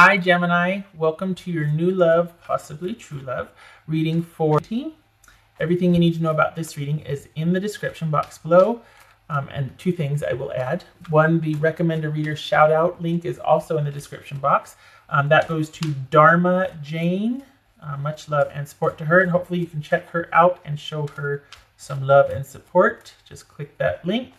Hi, Gemini. Welcome to your new love, possibly true love, reading for team. Everything you need to know about this reading is in the description box below. And two things I will add. One, the recommend a reader shout out link is also in the description box. That goes to Dharma Jane. Much love and support to her. And hopefully you can check her out and show her some love and support. Just click that link.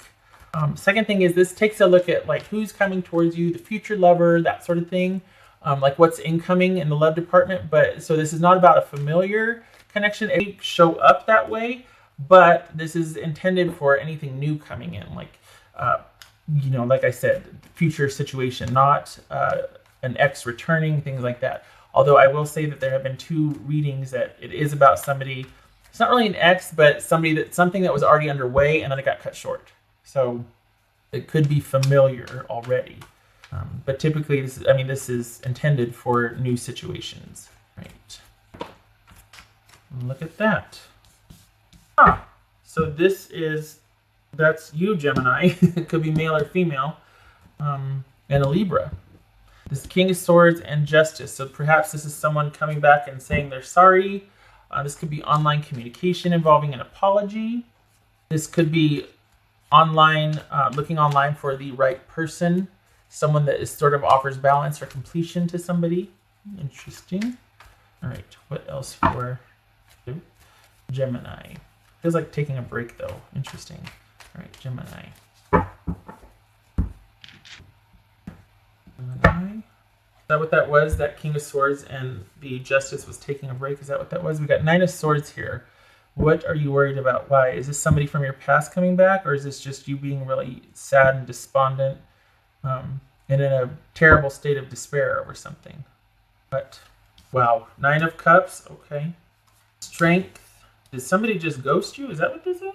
Second thing is this takes a look at like who's coming towards you, the future lover, that sort of thing. Like what's incoming in the love department. But so this is not about a familiar connection. It show up that way, but this is intended for anything new coming in, like like I said, future situation, not an ex returning, things like that. Although I will say that there have been two readings that it is about somebody. It's not really an ex, but something that was already underway and then it got cut short. So it could be familiar already. But typically, this is intended for new situations. Right. Look at that. So that's you, Gemini. It could be male or female. And a Libra. This King of Swords and Justice. So perhaps this is someone coming back and saying they're sorry. This could be online communication involving an apology. This could be online, looking online for the right person. Someone that is sort of offers balance or completion to somebody. Interesting. All right, what else for Gemini? Feels like taking a break though. Interesting. All right, Gemini. Is that what that was? That King of Swords and the Justice was taking a break? Is that what that was? We got Nine of Swords here. What are you worried about? Why? Is this somebody from your past coming back, or is this just you being really sad and despondent and in a terrible state of despair over something? But, wow. Nine of Cups. Okay. Strength. Did somebody just ghost you? Is that what this is?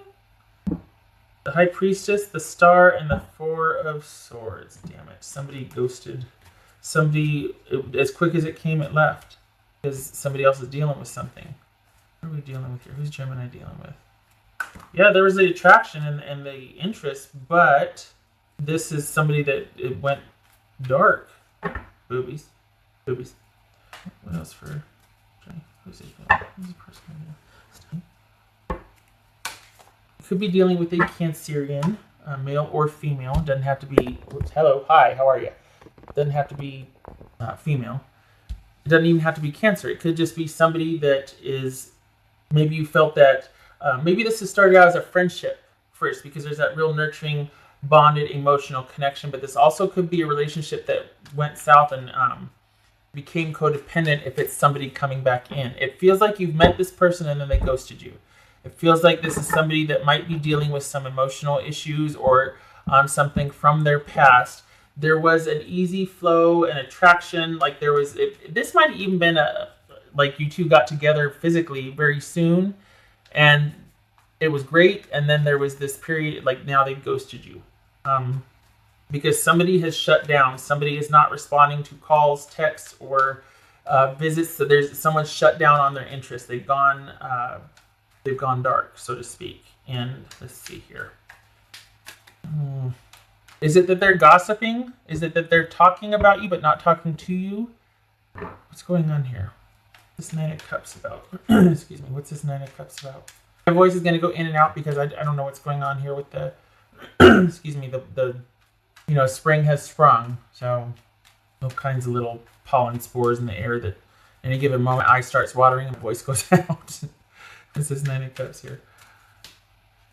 The High Priestess, the Star, and the Four of Swords. Damn it. Somebody ghosted. Somebody, as quick as it came, it left. Because somebody else is dealing with something. What are we dealing with here? Who's Gemini dealing with? Yeah, there was the attraction and the interest, but this is somebody that it went dark. Boobies. Boobies. What else for... Who's this person? Could be dealing with a Cancerian, male or female. Doesn't have to be... Hello, hi, how are you? Doesn't have to be female. It doesn't even have to be Cancer. It could just be somebody that is... Maybe you felt that... maybe this has started out as a friendship first because there's that real nurturing, bonded, emotional connection. But this also could be a relationship that went south and became codependent if it's somebody coming back in. It feels like you've met this person and then they ghosted you. It feels like this is somebody that might be dealing with some emotional issues or something from their past. There was an easy flow and attraction. Like there was, this might have even been like you two got together physically very soon and it was great. And then there was this period, like now they've ghosted you because somebody has shut down. Somebody is not responding to calls, texts, or visits. So there's someone's shut down on their interest. They've gone dark, so to speak. And let's see here. Is it that they're gossiping? Is it that they're talking about you but not talking to you? What's going on here? What's this Nine of Cups about? Excuse me. What's this Nine of Cups about? My voice is going to go in and out because I don't know what's going on here with the... excuse me. The spring has sprung. So all kinds of little pollen spores in the air that any given moment eye starts watering and voice goes out. This is Nine of Cups here.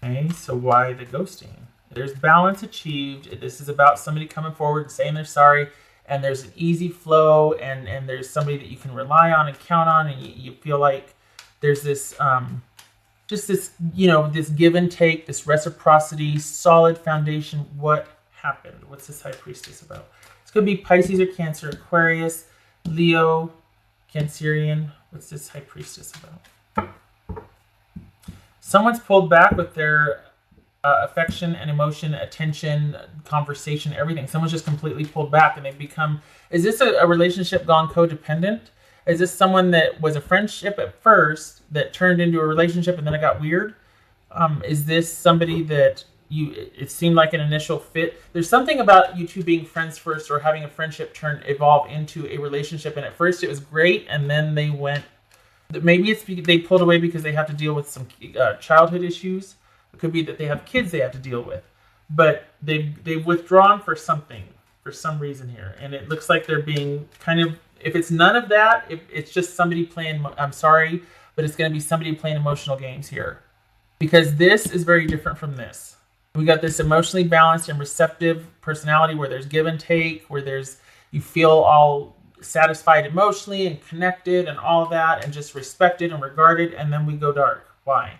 Okay, so why the ghosting? There's balance achieved. This is about somebody coming forward and saying they're sorry, and there's an easy flow, and there's somebody that you can rely on and count on, and you feel like there's this, just this, this give and take, this reciprocity, solid foundation. What happened? What's this High Priestess about? It's going to be Pisces or Cancer, Aquarius, Leo, Cancerian. What's this High Priestess about? Someone's pulled back with their affection and emotion, attention, conversation, everything. Someone's just completely pulled back and they've become... Is this a relationship gone codependent? Is this someone that was a friendship at first that turned into a relationship and then it got weird? Is this somebody that it seemed like an initial fit. There's something about you two being friends first, or having a friendship evolve into a relationship. And at first it was great, and then they went. Maybe it's they pulled away because they have to deal with some childhood issues. It could be that they have kids they have to deal with, but they've withdrawn for something, for some reason here, and it looks like they're being kind of. If it's none of that, if it's just somebody playing. I'm sorry, but it's going to be somebody playing emotional games here, because this is very different from this. We got this emotionally balanced and receptive personality where there's give and take, where you feel all satisfied emotionally and connected and all that, and just respected and regarded, and then we go dark. Why?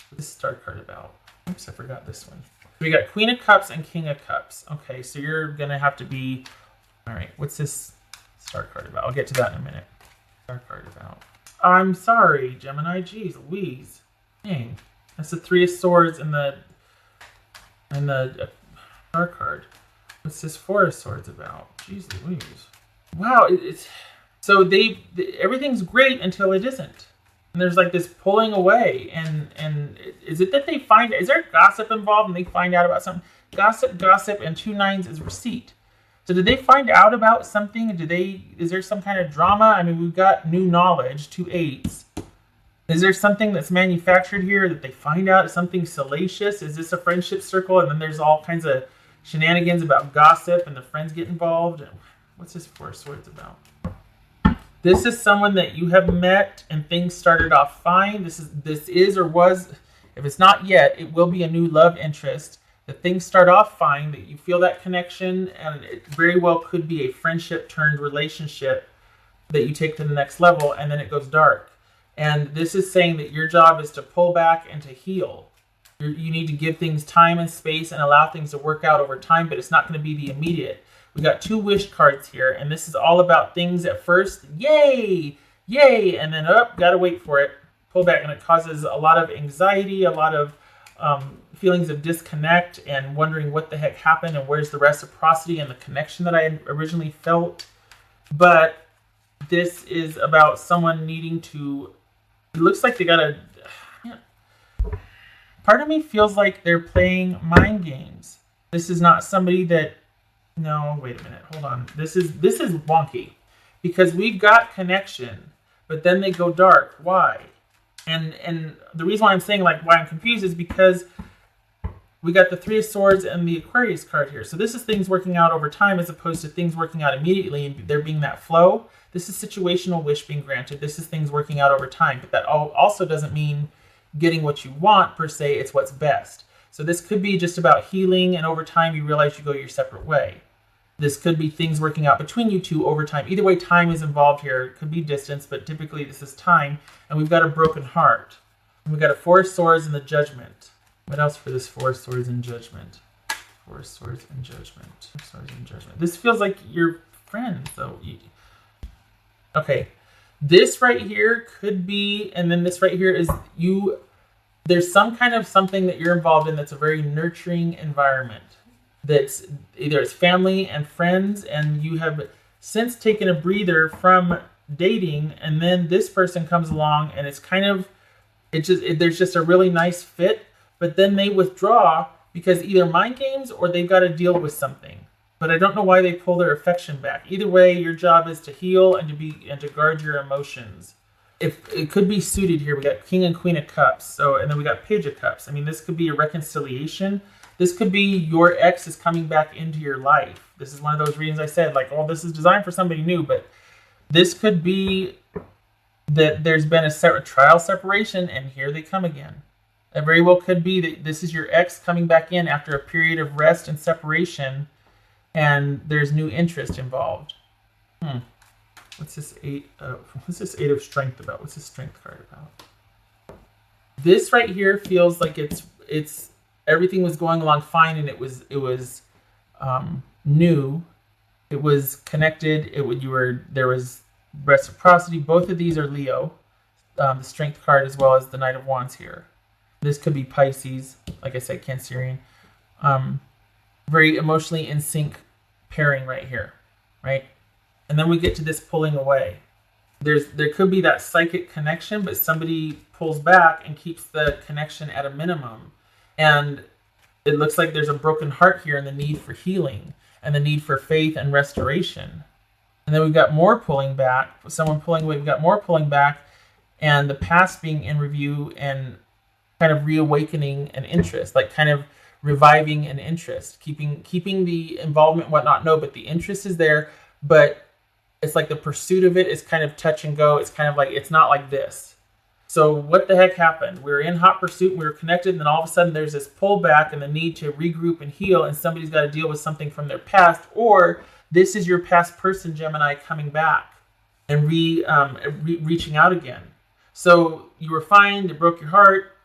What's this star card about? Oops, I forgot this one. We got Queen of Cups and King of Cups. Okay, so you're going to have to be... All right, what's this star card about? I'll get to that in a minute. Star card about... I'm sorry, Gemini. Jeez Louise. Dang. That's the Three of Swords and the star card. What's this Four of Swords about? Jeez Louise. Wow, it's so everything's great until it isn't. And there's like this pulling away, and is it that they find, is there gossip involved and they find out about something? Gossip, and 2 9s is receipt. So did they find out about something? Is there some kind of drama? I mean, we've got new knowledge, 2 8s. Is there something that's manufactured here that they find out, something salacious? Is this a friendship circle? And then there's all kinds of shenanigans about gossip and the friends get involved. What's this Four of Swords about? This is someone that you have met and things started off fine. This is or was, if it's not yet, it will be a new love interest. That things start off fine, that you feel that connection, and it very well could be a friendship turned relationship that you take to the next level, and then it goes dark. And this is saying that your job is to pull back and to heal. You need to give things time and space and allow things to work out over time, but it's not going to be the immediate. We got 2 wish cards here, and this is all about things at first. Yay! Yay! And then, gotta wait for it. Pull back, and it causes a lot of anxiety, a lot of feelings of disconnect, and wondering what the heck happened, and where's the reciprocity and the connection that I had originally felt. But this is about someone needing to... It looks like they gotta... Part of me feels like they're playing mind games. This is not somebody that... No, wait a minute. Hold on. This is wonky, because we've got connection, but then they go dark. Why? And the reason why I'm saying why I'm confused is because we got the Three of Swords and the Aquarius card here. So this is things working out over time as opposed to things working out immediately and there being that flow. This is situational wish being granted. This is things working out over time, but that also doesn't mean getting what you want per se. It's what's best. So this could be just about healing, and over time you realize you go your separate way. This could be things working out between you two over time. Either way, time is involved here. It could be distance, but typically this is time. And we've got a broken heart. And we've got a Four of Swords and the Judgment. What else for this Four of Swords and Judgment? Four of Swords and Judgment. Four of Swords and Judgment. This feels like you're friends, though. Okay. This right here could be, and then this right here is you... There's some kind of something that you're involved in that's a very nurturing environment. That's either it's family and friends, and you have since taken a breather from dating, and then this person comes along, and it's kind of, there's just a really nice fit, but then they withdraw because either mind games or they've got to deal with something. But I don't know why they pull their affection back. Either way, your job is to heal and to guard your emotions. If it could be suited here, we got King and Queen of Cups. And then we got Page of Cups. I mean, this could be a reconciliation. This could be your ex is coming back into your life. This is one of those readings I said, this is designed for somebody new, but this could be that there's been a trial separation, and here they come again. It very well could be that this is your ex coming back in after a period of rest and separation, and there's new interest involved. What's this Eight of Strength about? What's this Strength card about? This right here feels like it's everything was going along fine, and it was new. It was connected. There was reciprocity. Both of these are Leo, the Strength card as well as the Knight of Wands here. This could be Pisces, like I said, Cancerian. Very emotionally in sync pairing right here, right? And then we get to this pulling away. There could be that psychic connection, but somebody pulls back and keeps the connection at a minimum. And it looks like there's a broken heart here and the need for healing and the need for faith and restoration. And then we've got more pulling back, someone pulling away. We've got more pulling back, and the past being in review and kind of reawakening an interest, like kind of reviving an interest, keeping the involvement and whatnot. No, but the interest is there, but it's like the pursuit of it is kind of touch and go. It's kind of like, it's not like this. So what the heck happened? We were in hot pursuit, we were connected, and then all of a sudden there's this pullback and the need to regroup and heal, and somebody's got to deal with something from their past, or this is your past person, Gemini, coming back and reaching out again. So you were fine, they broke your heart,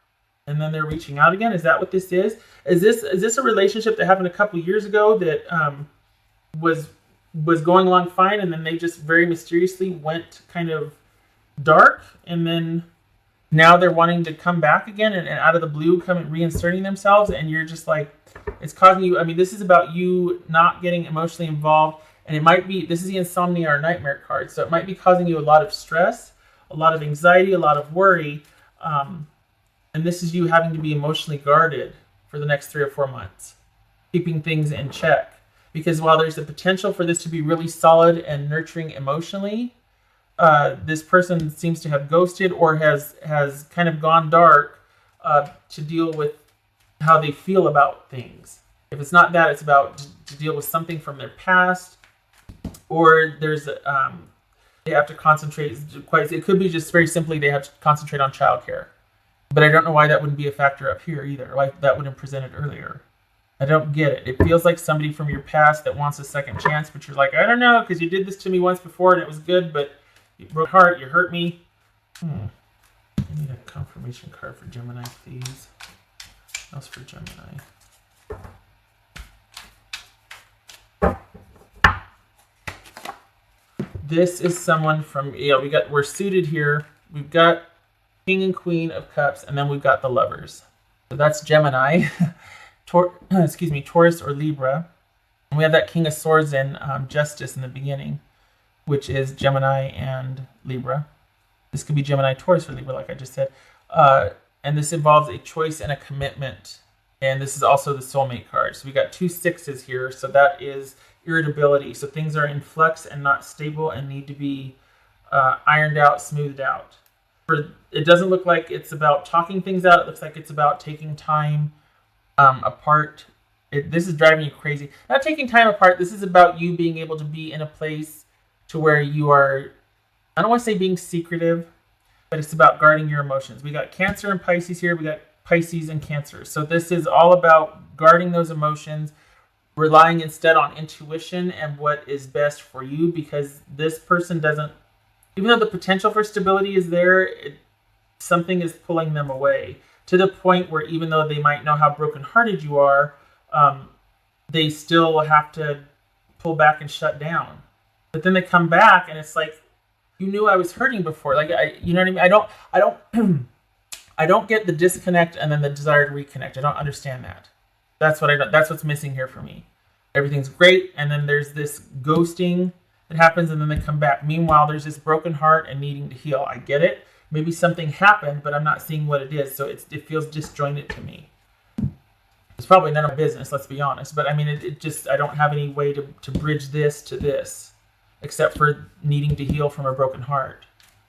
and then they're reaching out again. Is that what this is? Is this a relationship that happened a couple years ago that was going along fine, and then they just very mysteriously went kind of dark, and then now they're wanting to come back again and out of the blue come and reinserting themselves, and you're just like, it's causing you, I mean, this is about you not getting emotionally involved, and it might be, this is the insomnia or nightmare card, so it might be causing you a lot of stress, a lot of anxiety, a lot of worry, and this is you having to be emotionally guarded for the next 3 or 4 months, keeping things in check. Because while there's the potential for this to be really solid and nurturing emotionally, this person seems to have ghosted or has kind of gone dark to deal with how they feel about things. If it's not that, it's about to deal with something from their past, or there's they have to concentrate. It could be just very simply they have to concentrate on childcare. But I don't know why that wouldn't be a factor up here either. Like that would have presented earlier. I don't get it. It feels like somebody from your past that wants a second chance, but you're like, I don't know, because you did this to me once before and it was good, but you broke my heart, you hurt me. I need a confirmation card for Gemini, please. What else for Gemini? This is someone from, we're suited here. We've got King and Queen of Cups, and then we've got the Lovers. So that's Gemini, Taurus or Libra. And we have that King of Swords in Justice in the beginning, which is Gemini and Libra. This could be Gemini, Taurus, or Libra, like I just said. And this involves a choice and a commitment. And this is also the Soulmate card. So we got 2 6s here. So that is irritability. So things are in flux and not stable and need to be ironed out, smoothed out. It doesn't look like it's about talking things out. It looks like it's about taking time apart. This is driving you crazy. Not taking time apart. This is about you being able to be in a place to where you are, I don't want to say being secretive, but it's about guarding your emotions. We got Cancer and Pisces here. We got Pisces and Cancer. So this is all about guarding those emotions, relying instead on intuition and what is best for you, because this person doesn't, even though the potential for stability is there, something is pulling them away to the point where even though they might know how brokenhearted you are, they still have to pull back and shut down. But then they come back and it's like, you knew I was hurting before. Like, you know what I mean? I don't get the disconnect and then the desire to reconnect. I don't understand that. That's what's missing here for me. Everything's great, and then there's this ghosting that happens, and then they come back. Meanwhile, there's this broken heart and needing to heal. I get it. Maybe something happened, but I'm not seeing what it is, so it feels disjointed to me. It's probably none of my business, let's be honest. But I mean, it just, I don't have any way to bridge this to this, except for needing to heal from a broken heart.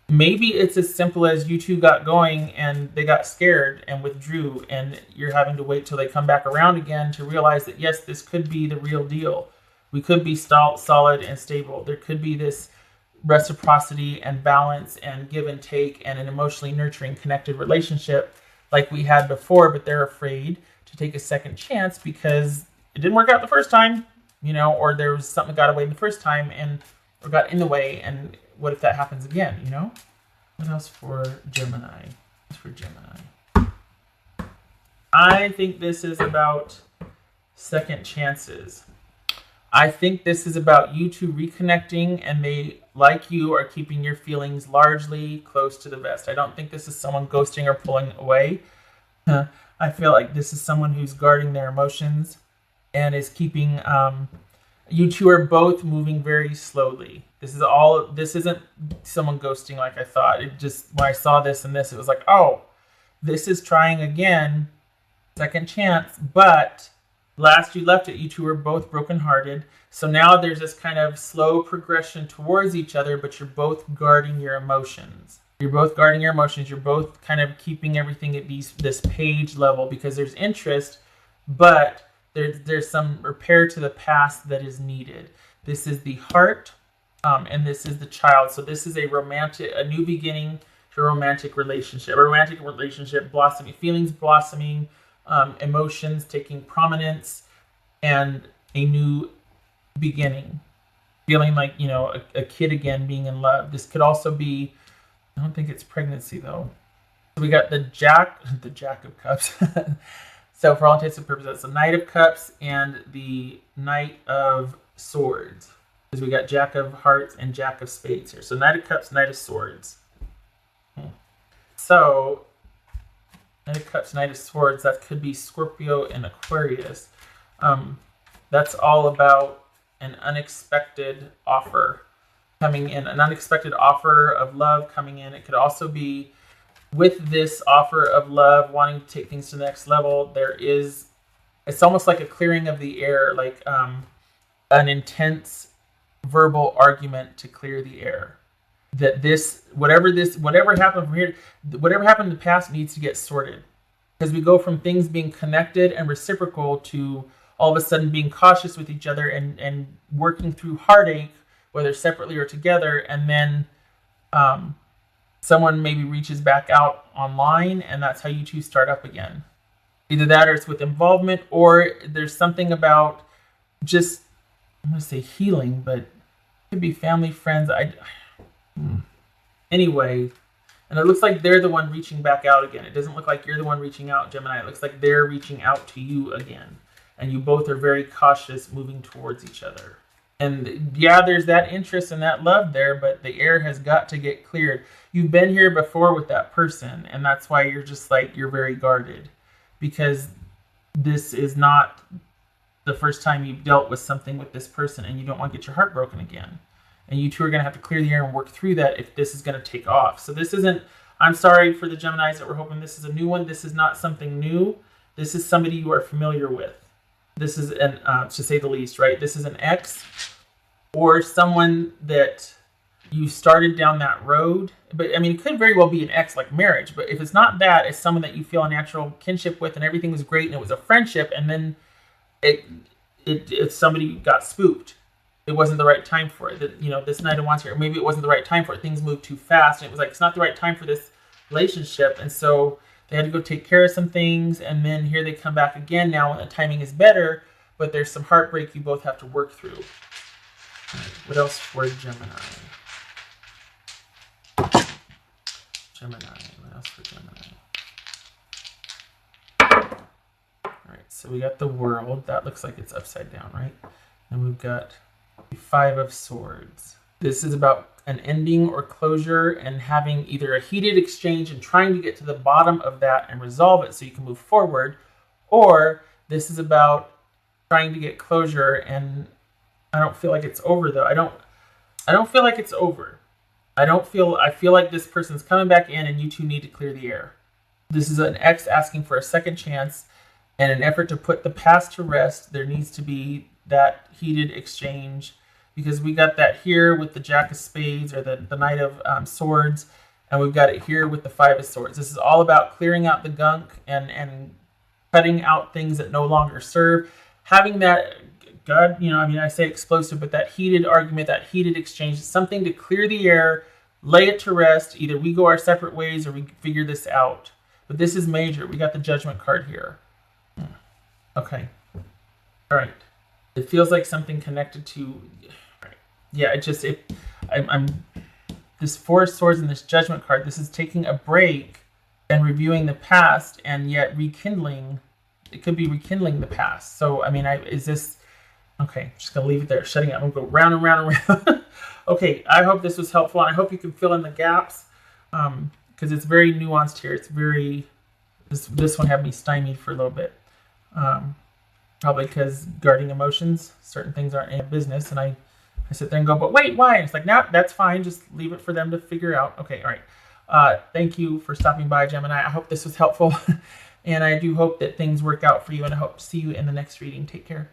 Maybe it's as simple as you two got going and they got scared and withdrew, and you're having to wait till they come back around again to realize that, yes, this could be the real deal. We could be solid and stable. There could be this reciprocity and balance and give and take and an emotionally nurturing, connected relationship like we had before, but they're afraid to take a second chance because it didn't work out the first time, or there was something that got away the first time or got in the way, and what if that happens again, What else for Gemini? I think this is about second chances. I think this is about you two reconnecting, and they, like you, are keeping your feelings largely close to the vest. I don't think this is someone ghosting or pulling away. I feel like this is someone who's guarding their emotions and is keeping, you two are both moving very slowly. This isn't someone ghosting like I thought. It just, when I saw this and this, it was like, oh, this is trying again second chance, but last you left it, you two were both brokenhearted. So now there's this kind of slow progression towards each other, but you're both guarding your emotions. You're both guarding your emotions. You're both kind of keeping everything at this page level because there's interest, but there's some repair to the past that is needed. This is the heart, and this is the child. So this is a new beginning to a romantic relationship blossoming, feelings blossoming, emotions taking prominence, and a new beginning, feeling like, you know, a kid again, being in love. This could also be, I don't think it's pregnancy though. So we got the Jack of Cups. So for all intents and purposes, it's the Knight of Cups and the Knight of Swords, because we got Jack of Hearts and Jack of Spades here. So Knight of Cups, Knight of Swords. So Knight of Cups, Knight of Swords, that could be Scorpio and Aquarius. That's all about an unexpected offer coming in, an unexpected offer of love coming in. It could also be, with this offer of love, wanting to take things to the next level, it's almost like a clearing of the air, like an intense verbal argument to clear the air. That whatever happened from here, whatever happened in the past needs to get sorted. Because we go from things being connected and reciprocal to all of a sudden being cautious with each other and working through heartache, whether separately or together, and then someone maybe reaches back out online, and that's how you two start up again. Either that, or it's with involvement, or there's something about just, I'm going to say healing, but it could be family, friends. Anyway, and it looks like they're the one reaching back out again. It doesn't look like you're the one reaching out, Gemini. It looks like they're reaching out to you again. And you both are very cautious, moving towards each other. And yeah, there's that interest and that love there, but the air has got to get cleared. You've been here before with that person, and that's why you're just like, you're very guarded. Because this is not the first time you've dealt with something with this person, and you don't want to get your heart broken again. And you two are going to have to clear the air and work through that if this is going to take off. So this isn't, I'm sorry for the Geminis that we're hoping this is a new one. This is not something new. This is somebody you are familiar with. This is to say the least, right? This is an ex or someone that you started down that road. But I mean, it could very well be an ex, like marriage. But if it's not that, it's someone that you feel a natural kinship with and everything was great and it was a friendship, and then it's somebody got spooked. It wasn't the right time for it. That, you know, this Knight of Wands here, maybe it wasn't the right time for it. Things moved too fast, and it was like, it's not the right time for this relationship. And so they had to go take care of some things, and then here they come back again now when the timing is better, but there's some heartbreak you both have to work through. All right, what else for Gemini? What else for Gemini? All right, so we got the World. That looks like it's upside down, right? And we've got the Five of Swords. This is about an ending or closure and having either a heated exchange and trying to get to the bottom of that and resolve it so you can move forward, or this is about trying to get closure. And I don't feel like it's over though. I don't feel like it's over. I feel like this person's coming back in and you two need to clear the air. This is an ex asking for a second chance, and an effort to put the past to rest. There needs to be that heated exchange, because we got that here with the Jack of Spades or the Knight of Swords, and we've got it here with the Five of Swords. This is all about clearing out the gunk and cutting out things that no longer serve. Having that, God, you know, I mean, I say explosive, but that heated argument, that heated exchange, something to clear the air, lay it to rest. Either we go our separate ways or we figure this out. But this is major. We got the Judgment card here. Okay. All right. It feels like something connected to, yeah, I'm this Four of Swords and this Judgment card. This is taking a break and reviewing the past, and yet rekindling. It could be rekindling the past. So, I mean, is this, okay, I'm just going to leave it there, shutting up. I'm going to go round and round and round. Okay, I hope this was helpful, and I hope you can fill in the gaps, because it's very nuanced here. It's very, this one had me stymied for a little bit. Probably because guarding emotions, certain things aren't in business, and I sit there and go, but wait, why? And it's like, no, that's fine. Just leave it for them to figure out. Okay, all right. Thank you for stopping by, Gemini. I hope this was helpful. And I do hope that things work out for you, and I hope to see you in the next reading. Take care.